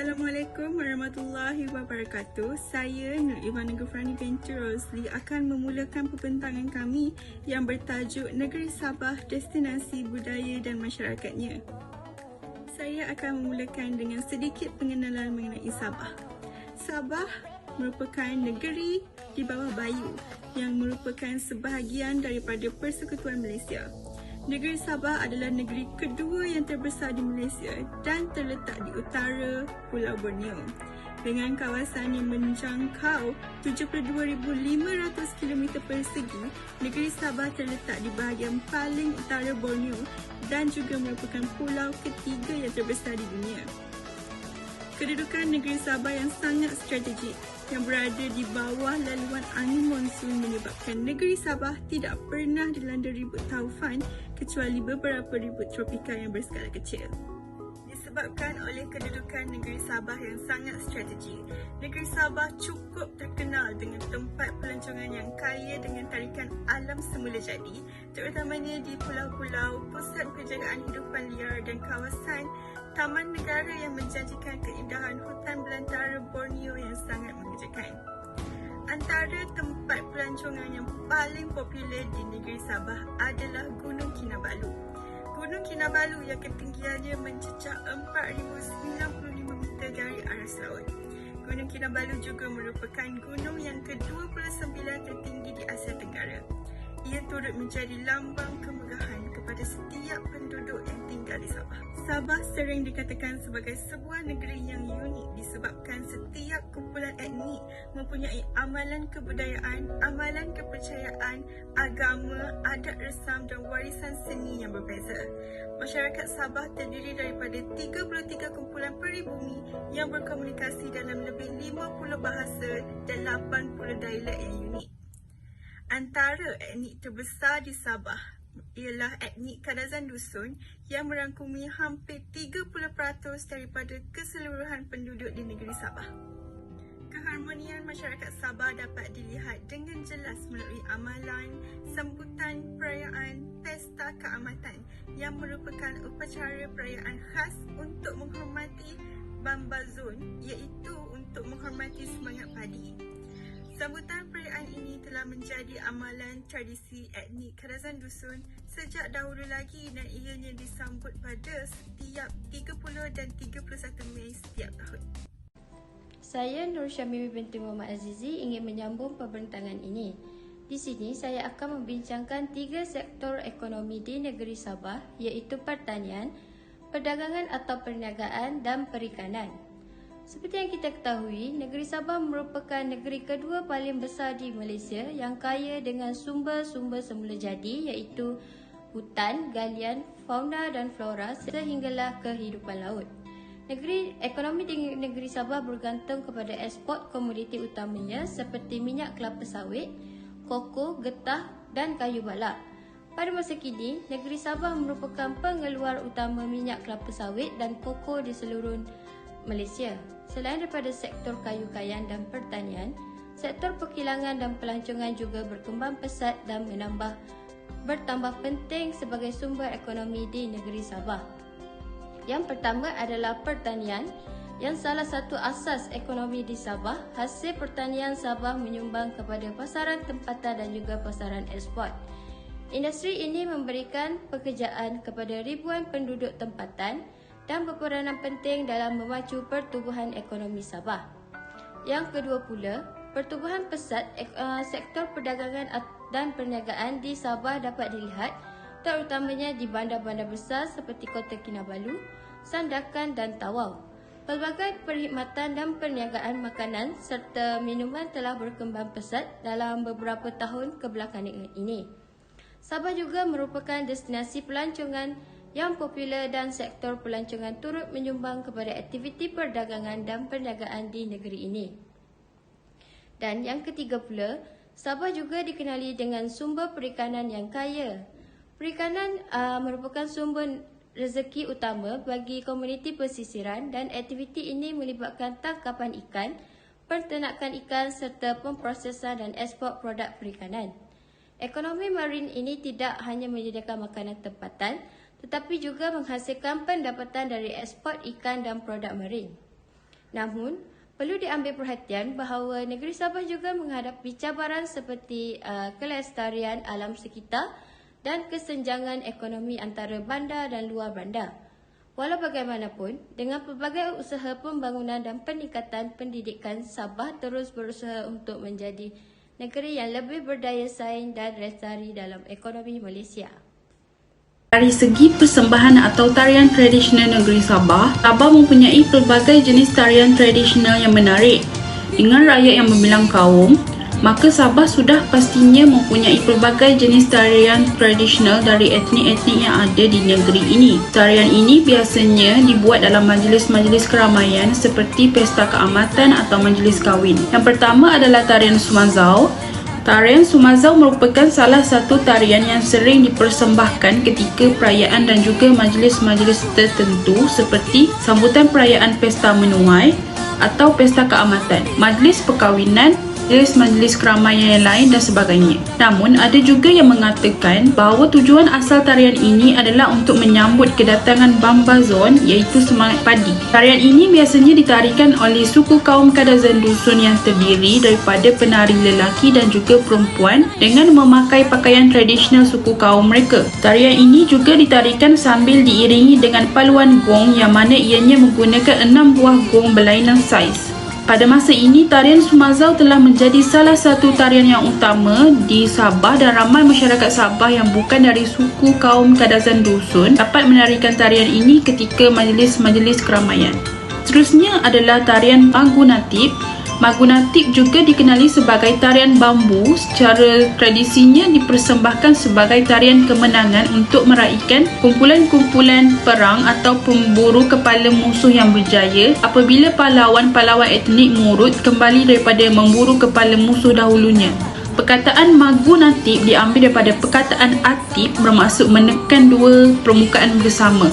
Assalamualaikum warahmatullahi wabarakatuh. Saya Nur Ivana Gufrani binti Rosli akan memulakan pembentangan kami yang bertajuk Negeri Sabah, Destinasi Budaya dan Masyarakatnya. Saya akan memulakan dengan sedikit pengenalan mengenai Sabah. Sabah merupakan negeri di bawah Bayu yang merupakan sebahagian daripada Persekutuan Malaysia. Negeri Sabah adalah negeri kedua yang terbesar di Malaysia dan terletak di utara Pulau Borneo. Dengan kawasan yang menjangkau 72,500 km persegi, negeri Sabah terletak di bahagian paling utara Borneo dan juga merupakan pulau ketiga yang terbesar di dunia. Kedudukan negeri Sabah yang sangat strategik yang berada di bawah laluan angin monsun menyebabkan negeri Sabah tidak pernah dilanda ribut taufan kecuali beberapa ribut tropika yang berskala kecil. Disebabkan oleh kedudukan negeri Sabah yang sangat strategik, negeri Sabah cukup terkenal dengan tempat pelancongan yang kaya dengan tarikan alam semula jadi, terutamanya di pulau-pulau, pusat penjagaan hidupan liar dan kawasan taman negara yang menjanjikan keindahan hutan belantara Borneo yang sangat mengejutkan. Antara tempat pelancongan yang paling popular di negeri Sabah adalah Gunung Kinabalu. Gunung Kinabalu yang ketinggiannya mencecah 4,095 meter dari aras laut. Gunung Kinabalu juga merupakan gunung yang ke-29 tertinggi di Asia Tenggara. Ia turut menjadi lambang kemegahan kepada setiap penduduk yang tinggal di Sabah. Sabah sering dikatakan sebagai sebuah negeri yang unik disebabkan setiap kumpulan etnik mempunyai amalan kebudayaan, amalan kepercayaan, agama, adat resam dan warisan seni yang berbeza. Masyarakat Sabah terdiri daripada 33 kumpulan peribumi yang berkomunikasi dalam lebih 50 bahasa dan 80 dialek yang unik. Antara etnik terbesar di Sabah ialah etnik Kadazan Dusun yang merangkumi hampir 30% daripada keseluruhan penduduk di negeri Sabah. Keharmonian masyarakat Sabah dapat dilihat dengan jelas melalui amalan, sambutan, perayaan, pesta keamatan yang merupakan upacara perayaan khas untuk menghormati Bambazon, iaitu untuk menghormati semangat padi. Sambutan perayaan ini telah menjadi amalan tradisi etnik Kadazan Dusun sejak dahulu lagi dan ianya disambut pada setiap 30 dan 31 Mei setiap tahun. Saya Nur Syamimi binti Muhammad Azizi ingin menyambung pembentangan ini. Di sini saya akan membincangkan 3 sektor ekonomi di negeri Sabah iaitu pertanian, perdagangan atau perniagaan dan perikanan. Seperti yang kita ketahui, negeri Sabah merupakan negeri kedua paling besar di Malaysia yang kaya dengan sumber-sumber semula jadi iaitu hutan, galian, fauna dan flora sehinggalah kehidupan laut. Ekonomi di negeri Sabah bergantung kepada ekspor komoditi utamanya seperti minyak kelapa sawit, koko, getah dan kayu balak. Pada masa kini, negeri Sabah merupakan pengeluar utama minyak kelapa sawit dan koko di seluruh Malaysia. Selain daripada sektor kayu kayan dan pertanian, sektor perkilangan dan pelancongan juga berkembang pesat dan bertambah penting sebagai sumber ekonomi di negeri Sabah. Yang pertama adalah pertanian, yang salah satu asas ekonomi di Sabah. Hasil pertanian Sabah menyumbang kepada pasaran tempatan dan juga pasaran ekspor. Industri ini memberikan pekerjaan kepada ribuan penduduk tempatan dan berperanan penting dalam memacu pertumbuhan ekonomi Sabah. Yang kedua pula, pertumbuhan pesat sektor perdagangan dan perniagaan di Sabah dapat dilihat terutamanya di bandar-bandar besar seperti Kota Kinabalu, Sandakan dan Tawau. Pelbagai perkhidmatan dan perniagaan makanan serta minuman telah berkembang pesat dalam beberapa tahun kebelakangan ini. Sabah juga merupakan destinasi pelancongan yang popular dan sektor pelancongan turut menyumbang kepada aktiviti perdagangan dan perniagaan di negeri ini. Dan yang ketiga pula, Sabah juga dikenali dengan sumber perikanan yang kaya. Perikanan merupakan sumber rezeki utama bagi komuniti pesisiran dan aktiviti ini melibatkan tangkapan ikan, peternakan ikan serta pemprosesan dan ekspor produk perikanan. Ekonomi marin ini tidak hanya menyediakan makanan tempatan, tetapi juga menghasilkan pendapatan dari ekspor ikan dan produk marin. Namun, perlu diambil perhatian bahawa negeri Sabah juga menghadapi cabaran seperti kelestarian alam sekitar dan kesenjangan ekonomi antara bandar dan luar bandar. Walau bagaimanapun, dengan pelbagai usaha pembangunan dan peningkatan pendidikan, Sabah terus berusaha untuk menjadi negeri yang lebih berdaya saing dan lestari dalam ekonomi Malaysia. Dari segi persembahan atau tarian tradisional negeri Sabah, Sabah mempunyai pelbagai jenis tarian tradisional yang menarik. Dengan rakyat yang berbilang kaum, maka Sabah sudah pastinya mempunyai pelbagai jenis tarian tradisional dari etnik-etnik yang ada di negeri ini. Tarian ini biasanya dibuat dalam majlis-majlis keramaian seperti pesta keamatan atau majlis kahwin. Yang pertama adalah tarian Sumazau. Tarian Sumazau merupakan salah satu tarian yang sering dipersembahkan ketika perayaan dan juga majlis-majlis tertentu seperti sambutan perayaan pesta menuai atau pesta keamatan, majlis perkahwinan, majlis keramaian yang lain dan sebagainya. Namun, ada juga yang mengatakan bahawa tujuan asal tarian ini adalah untuk menyambut kedatangan Bambazon, iaitu semangat padi. Tarian ini biasanya ditarikan oleh suku kaum Kadazan Dusun yang terdiri daripada penari lelaki dan juga perempuan dengan memakai pakaian tradisional suku kaum mereka. Tarian ini juga ditarikan sambil diiringi dengan paluan gong yang mana ianya menggunakan 6 buah gong berlainan saiz. Pada masa ini, tarian Sumazau telah menjadi salah satu tarian yang utama di Sabah dan ramai masyarakat Sabah yang bukan dari suku kaum Kadazan Dusun dapat menarikan tarian ini ketika majlis-majlis keramaian. Seterusnya adalah tarian Magunatip. Magunatip juga dikenali sebagai tarian bambu. Secara tradisinya dipersembahkan sebagai tarian kemenangan untuk meraihkan kumpulan-kumpulan perang atau pemburu kepala musuh yang berjaya apabila pahlawan-pahlawan etnik Murut kembali daripada memburu kepala musuh dahulunya. Perkataan Magunatip diambil daripada perkataan Atip bermaksud menekan dua permukaan bersama.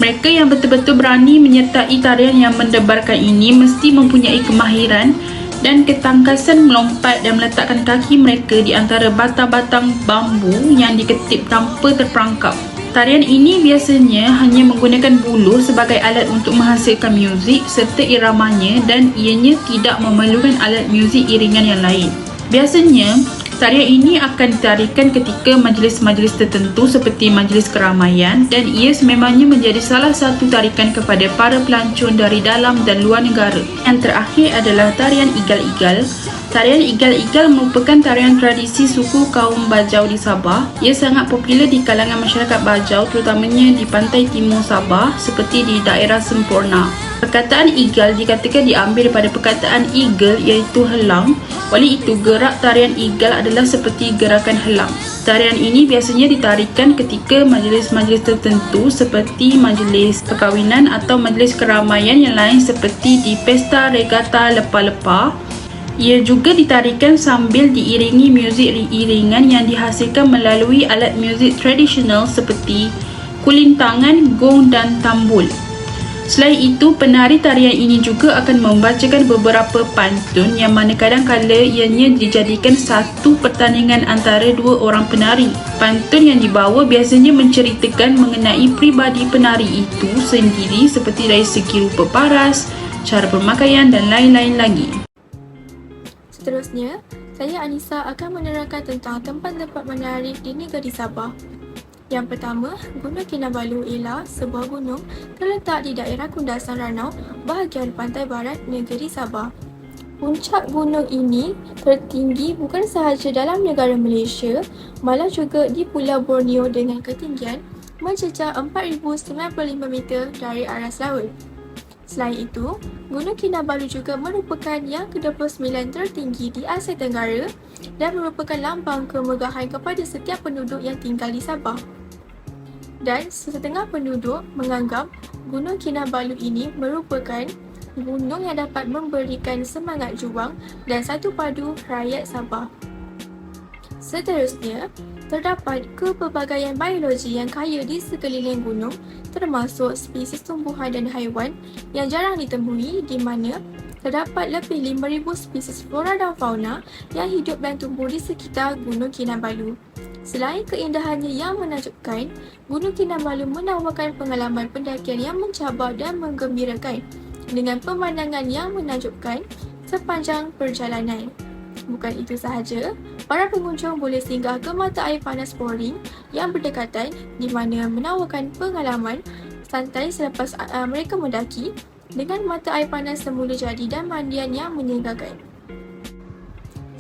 Mereka yang betul-betul berani menyertai tarian yang mendebarkan ini mesti mempunyai kemahiran dan ketangkasan melompat dan meletakkan kaki mereka di antara batang-batang bambu yang diketip tanpa terperangkap. Tarian ini biasanya hanya menggunakan buluh sebagai alat untuk menghasilkan muzik serta iramanya dan ianya tidak memerlukan alat muzik iringan yang lain. Biasanya, tarian ini akan ditarikan ketika majlis-majlis tertentu seperti majlis keramaian dan ia sememangnya menjadi salah satu tarikan kepada para pelancong dari dalam dan luar negara. Yang terakhir adalah tarian Igal-Igal. Tarian Igal-Igal merupakan tarian tradisi suku kaum Bajau di Sabah. Ia sangat popular di kalangan masyarakat Bajau terutamanya di pantai timur Sabah seperti di daerah Semporna. Perkataan igal dikatakan diambil daripada perkataan eagle iaitu helang. Oleh itu, gerak tarian igal adalah seperti gerakan helang. Tarian ini biasanya ditarikan ketika majlis-majlis tertentu seperti majlis perkahwinan atau majlis keramaian yang lain seperti di pesta regata lepa-lepa. Ia juga ditarikan sambil diiringi muzik iringan yang dihasilkan melalui alat muzik tradisional seperti kulintangan, gong dan tambul. Selain itu, penari tarian ini juga akan membacakan beberapa pantun yang mana kadang-kala ianya dijadikan satu pertandingan antara dua orang penari. Pantun yang dibawa biasanya menceritakan mengenai pribadi penari itu sendiri seperti dari segi rupa paras, cara berpakaian dan lain-lain lagi. Seterusnya, saya Anissa akan menerangkan tentang tempat-tempat menarik di negeri Sabah. Yang pertama, Gunung Kinabalu ialah sebuah gunung terletak di daerah Kundasan Ranau, bahagian pantai barat negeri Sabah. Puncak gunung ini tertinggi bukan sahaja dalam negara Malaysia, malah juga di Pulau Borneo dengan ketinggian mencecah 4,095 meter dari aras laut. Selain itu, Gunung Kinabalu juga merupakan yang ke-29 tertinggi di Asia Tenggara dan merupakan lambang kemegahan kepada setiap penduduk yang tinggal di Sabah. Dan setengah penduduk menganggap Gunung Kinabalu ini merupakan gunung yang dapat memberikan semangat juang dan satu padu rakyat Sabah. Seterusnya, terdapat kepelbagaian biologi yang kaya di sekeliling gunung termasuk spesies tumbuhan dan haiwan yang jarang ditemui di mana terdapat lebih 5,000 spesies flora dan fauna yang hidup dan tumbuh di sekitar Gunung Kinabalu. Selain keindahannya yang menakjubkan, Gunung Kinabalu menawarkan pengalaman pendakian yang mencabar dan menggembirakan. dengan pemandangan yang menakjubkan sepanjang perjalanan. Bukan itu sahaja, para pengunjung boleh singgah ke mata air panas Boring yang berdekatan di mana menawarkan pengalaman santai selepas mereka mendaki dengan mata air panas semula jadi dan mandian yang menyegarkan.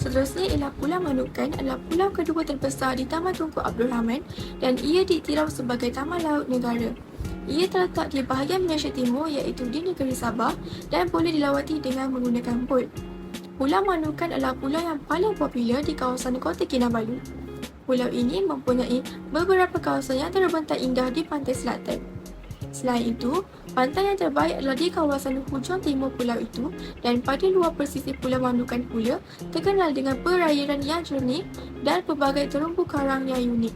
Seterusnya ialah Pulau Manukan adalah pulau kedua terbesar di Taman Tunku Abdul Rahman dan ia diiktiraf sebagai Taman Laut Negara. Ia terletak di bahagian Malaysia Timur iaitu di negeri Sabah dan boleh dilawati dengan menggunakan bot. Pulau Manukan adalah pulau yang paling popular di kawasan Kota Kinabalu. Pulau ini mempunyai beberapa kawasan yang terbentang indah di pantai selatan. Selain itu, pantai yang terbaik adalah di kawasan hujung timur pulau itu dan pada luar pesisir Pulau Manukan pula terkenal dengan perairan yang jernih dan pelbagai terumbu karang yang unik.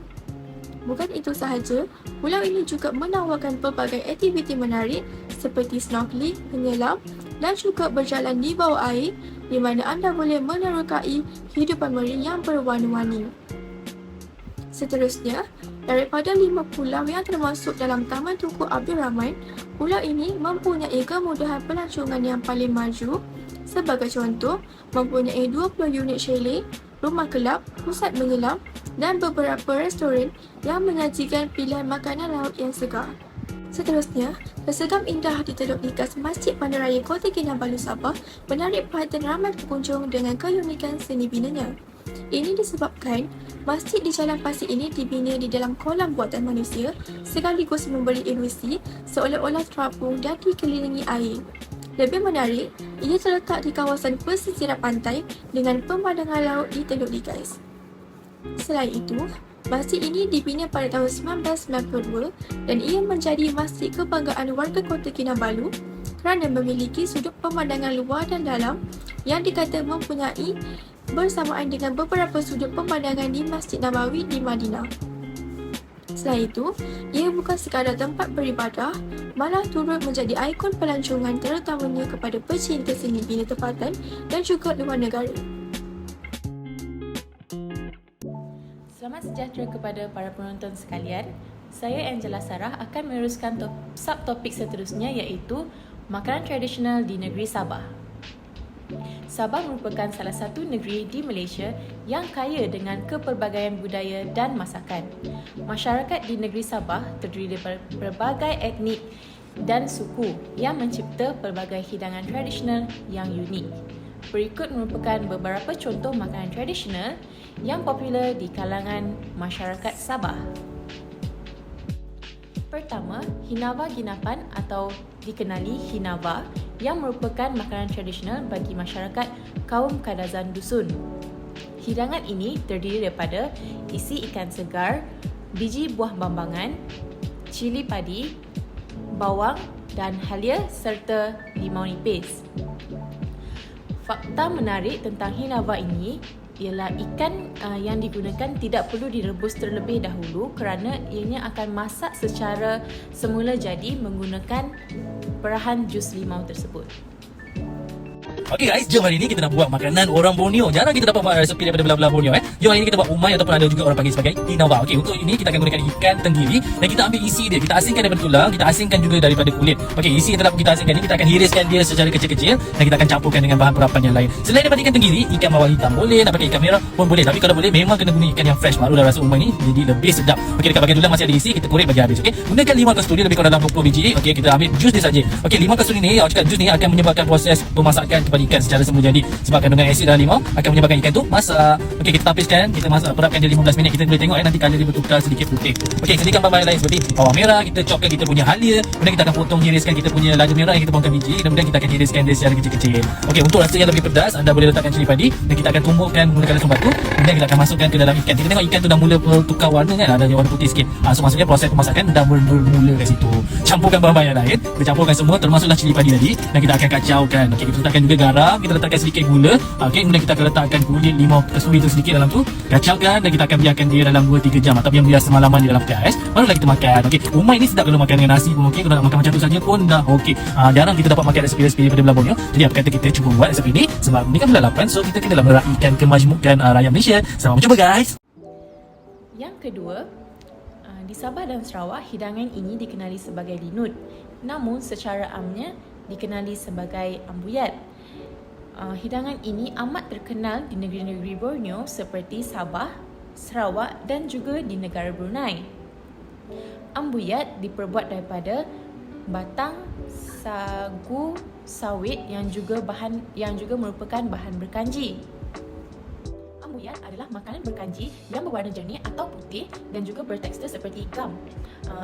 Bukan itu sahaja, pulau ini juga menawarkan pelbagai aktiviti menarik seperti snorkeling, menyelam dan juga berjalan di bawah air di mana anda boleh menerokai hidupan marine yang berwarna-warni. Seterusnya, daripada 5 pulau yang termasuk dalam Taman Tunku Abdul Rahman, pulau ini mempunyai kemudahan pelancongan yang paling maju. Sebagai contoh, mempunyai 20 unit chalet, rumah kelab, pusat menyelam dan beberapa restoran yang menyajikan pilihan makanan laut yang segar. Seterusnya, kesedam indah di Teluk Nikas Masjid Bandaraya Kota Kinabalu Sabah menarik perhatian ramai pengunjung dengan keunikan seni binanya. Ini disebabkan masjid di Jalan Pasir ini dibina di dalam kolam buatan manusia sekaligus memberi ilusi seolah-olah terapung dan dikelilingi air. Lebih menarik, ia terletak di kawasan pesisiran pantai dengan pemandangan laut di Teluk Nikas. Selain itu, masjid ini dibina pada tahun 1992 dan ia menjadi masjid kebanggaan warga Kota Kinabalu kerana memiliki sudut pemandangan luar dan dalam yang dikata mempunyai bersamaan dengan beberapa sudut pemandangan di Masjid Nabawi di Madinah. Selain itu, ia bukan sekadar tempat beribadah, malah turut menjadi ikon pelancongan terutamanya kepada pecinta seni bina tempatan dan juga luar negara. Selamat sejahtera kepada para penonton sekalian. Saya Angela Sarah akan meneruskan subtopik seterusnya iaitu makanan tradisional di negeri Sabah. Sabah merupakan salah satu negeri di Malaysia yang kaya dengan kepelbagaian budaya dan masakan. Masyarakat di negeri Sabah terdiri daripada berbagai etnik dan suku yang mencipta pelbagai hidangan tradisional yang unik. Berikut merupakan beberapa contoh makanan tradisional yang popular di kalangan masyarakat Sabah. Pertama, Hinava Ginapan atau dikenali Hinava yang merupakan makanan tradisional bagi masyarakat kaum Kadazan Dusun. Hidangan ini terdiri daripada isi ikan segar, biji buah bambangan, cili padi, bawang dan halia serta limau nipis. Fakta menarik tentang Hinava ini ialah ikan yang digunakan tidak perlu direbus terlebih dahulu kerana ianya akan masak secara semula jadi menggunakan perahan jus limau tersebut. Okay guys, jom hari ni kita nak buat makanan orang Borneo. Jarang kita dapat buat resepi daripada belah-belah Borneo Jom hari ni kita buat umai ataupun ada juga orang panggil sebagai Hinava. Okay, untuk ini kita akan gunakan ikan tenggiri dan kita ambil isi dia. Kita asingkan daripada tulang, kita asingkan juga daripada kulit. Okay, isi yang telah kita asingkan ni kita akan hiriskan dia secara kecil-kecil dan kita akan campurkan dengan bahan perapan yang lain. Selain daripada ikan tenggiri, ikan bawal hitam boleh, nak pakai ikan merah pun boleh. Tapi kalau boleh memang kena guna ikan yang fresh, barulah rasa umai ni jadi lebih sedap. Okay, dekat bahagian tulang masih ada isi, kita korek bagi habis. Okay, gunakan 5 kasturi lebih kurang dalam 20 biji. Okay, kita ambil jus dia saja. Okay, 5 kasturi ni, awak cakap jus ni akan menyebabkan proses pemasakan kepada ikan secara semula jadi. Sebab kandungan asid dalam limau akan menyebabkan ikan tu masak. Okey, kita tapiskan, kita masak, perapkan dia 15 minit. Kita boleh tengok nanti colour dia bertukar sedikit putih. Okey, sediakan bahan-bahan lain seperti bawang merah, kita chopkan kita punya halia, kemudian kita akan potong hiriskan kita punya lada merah yang kita buangkan biji, kemudian kita akan hiriskan dia secara kecil-kecil. Okey, untuk rasa yang lebih pedas, anda boleh letakkan cili padi dan kita akan tumbukkan menggunakan lesung batu. Kemudian kita akan masukkan ke dalam ikan. Kita tengok ikan tu dah mula bertukar warna kan, ada warna putih sikit. So maksudnya proses pemasakan dah bermula kat situ. Campurkan bahan-bahan yang lain, kita campurkan semua termasuklah cili padi tadi dan kita akan kacaukan. Okey, kita letakkan juga garam, kita letakkan sedikit gula. Okey, kemudian kita akan letakkan kulit limau kasturi tu sedikit dalam tu, kacaukan dan kita akan biarkan dia dalam 2-3 jam atau biar semalaman di dalam gas. Barulah kita makan. Okey, umai ni sedap kalau makan dengan nasi pun okey, kalau nak makan macam tu saja pun dah okey. Jarang kita dapat makan resepi-resepi daripada belah Borneo. Jadi apa kata kita cuba buat resepi ni sebab ni kan bulan 8, so kita kena meraihkan kemajmukan rakyat Malaysia. Selamat mencuba guys. Yang kedua, di Sabah dan Sarawak hidangan ini dikenali sebagai linut. Namun secara amnya dikenali sebagai ambuyat. Hidangan ini amat terkenal di negeri-negeri Borneo seperti Sabah, Sarawak dan juga di negara Brunei. Ambuyat diperbuat daripada batang sagu sawit yang juga merupakan bahan berkanji. Ambuyat adalah makanan berkanji yang berwarna jernih atau putih dan juga bertekstur seperti gam.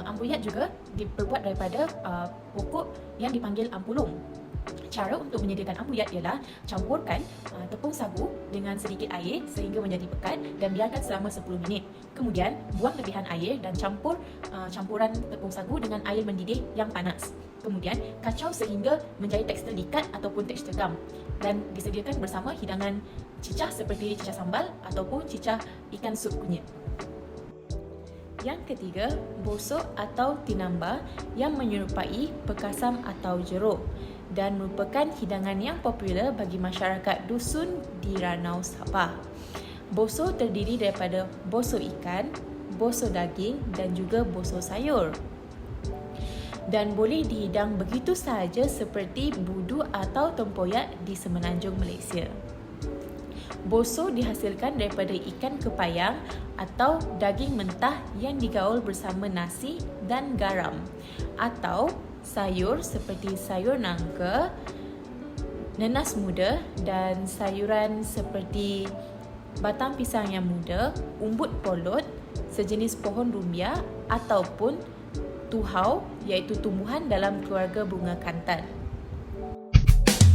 Ambuyat juga diperbuat daripada pokok yang dipanggil ampulung. Cara untuk menyediakan ambuyat ialah campurkan tepung sagu dengan sedikit air sehingga menjadi pekat dan biarkan selama 10 minit. Kemudian buang lebihan air dan campur campuran tepung sagu dengan air mendidih yang panas. Kemudian kacau sehingga menjadi tekstur likat ataupun tekstur gam dan disediakan bersama hidangan cicah seperti cicah sambal ataupun cicah ikan sup kunyit. Yang ketiga, bosok atau tinamba yang menyerupai pekasam atau jeruk dan merupakan hidangan yang popular bagi masyarakat dusun di Ranau Sabah. Bosok terdiri daripada bosok ikan, bosok daging dan juga bosok sayur. Dan boleh dihidang begitu sahaja seperti budu atau tempoyak di semenanjung Malaysia. Bosok dihasilkan daripada ikan kepayang atau daging mentah yang digaul bersama nasi dan garam, atau sayur seperti sayur nangka, nanas muda dan sayuran seperti batang pisang yang muda, umbut polot, sejenis pohon rumbia ataupun tuhau iaitu tumbuhan dalam keluarga bunga kantan.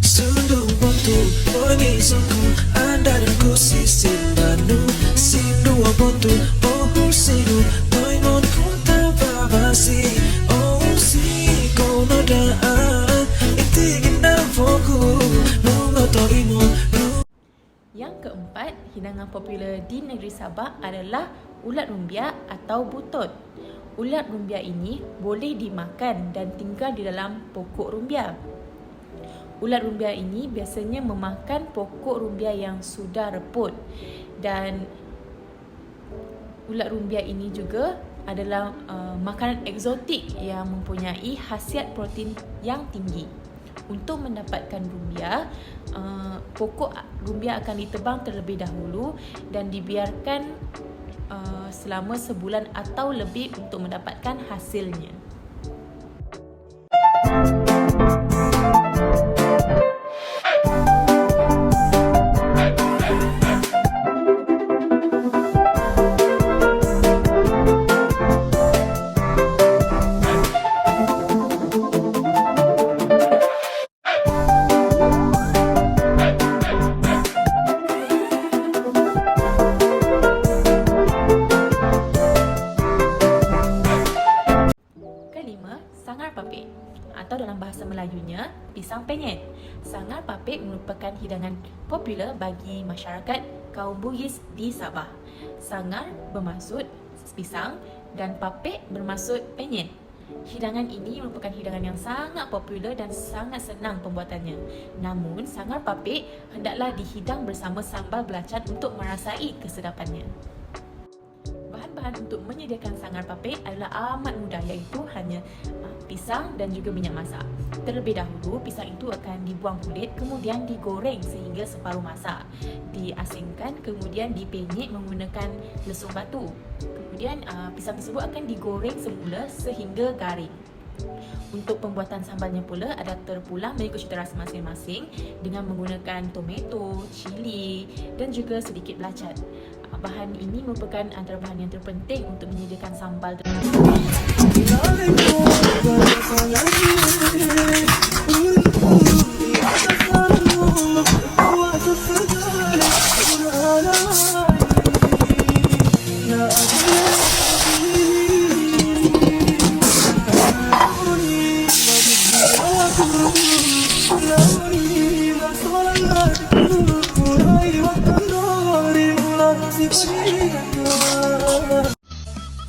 Sungguh waktu mengisahku anda dan ku sisi banu sindu waktu oh sindu toingon ku tababasi oh si kono daan itigin navoku nungo toimo. Yang keempat, hidangan popular di negeri Sabah adalah ulat rumbia atau butut. Ulat rumbia ini boleh dimakan dan tinggal di dalam pokok rumbia. Ulat rumbia ini biasanya memakan pokok rumbia yang sudah reput dan ulat rumbia ini juga adalah makanan eksotik yang mempunyai khasiat protein yang tinggi. Untuk mendapatkan rumbia, pokok rumbia akan ditebang terlebih dahulu dan dibiarkan selama sebulan atau lebih untuk mendapatkan hasilnya. Sangar papik atau dalam bahasa Melayunya pisang penyet. Sangar papik merupakan hidangan popular bagi masyarakat kaum Bugis di Sabah. Sangar bermaksud pisang dan papik bermaksud penyet. Hidangan ini merupakan hidangan yang sangat popular dan sangat senang pembuatannya. Namun, sangar papik hendaklah dihidang bersama sambal belacan untuk merasai kesedapannya. Bahan-bahan untuk menyediakan sangar papik adalah amat mudah, iaitu hanya pisang dan juga minyak masak. Terlebih dahulu, pisang itu akan dibuang kulit, kemudian digoreng sehingga separuh masak. Diasingkan, kemudian dipenyet menggunakan lesung batu. Kemudian pisang tersebut akan digoreng semula sehingga garing. Untuk pembuatan sambalnya pula ada terpulang mengikut cita rasa masing-masing dengan menggunakan tomato, cili dan juga sedikit belacan. Bahan ini merupakan antara bahan yang terpenting untuk menyediakan sambal.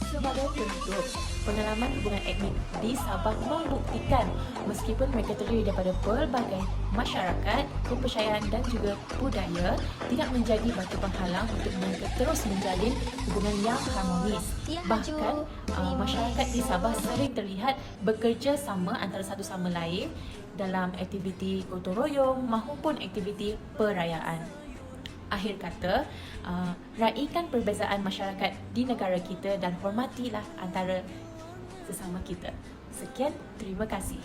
Sebagai penutup, pengalaman hubungan etnik di Sabah membuktikan meskipun mereka terdiri daripada pelbagai masyarakat, kepercayaan dan juga budaya, tidak menjadi batu penghalang untuk mereka terus menjalin hubungan yang harmonis. Bahkan masyarakat di Sabah sering terlihat bekerja sama antara satu sama lain dalam aktiviti gotong royong maupun aktiviti perayaan. Akhir kata, raikan perbezaan masyarakat di negara kita dan hormatilah antara sesama kita. Sekian, terima kasih.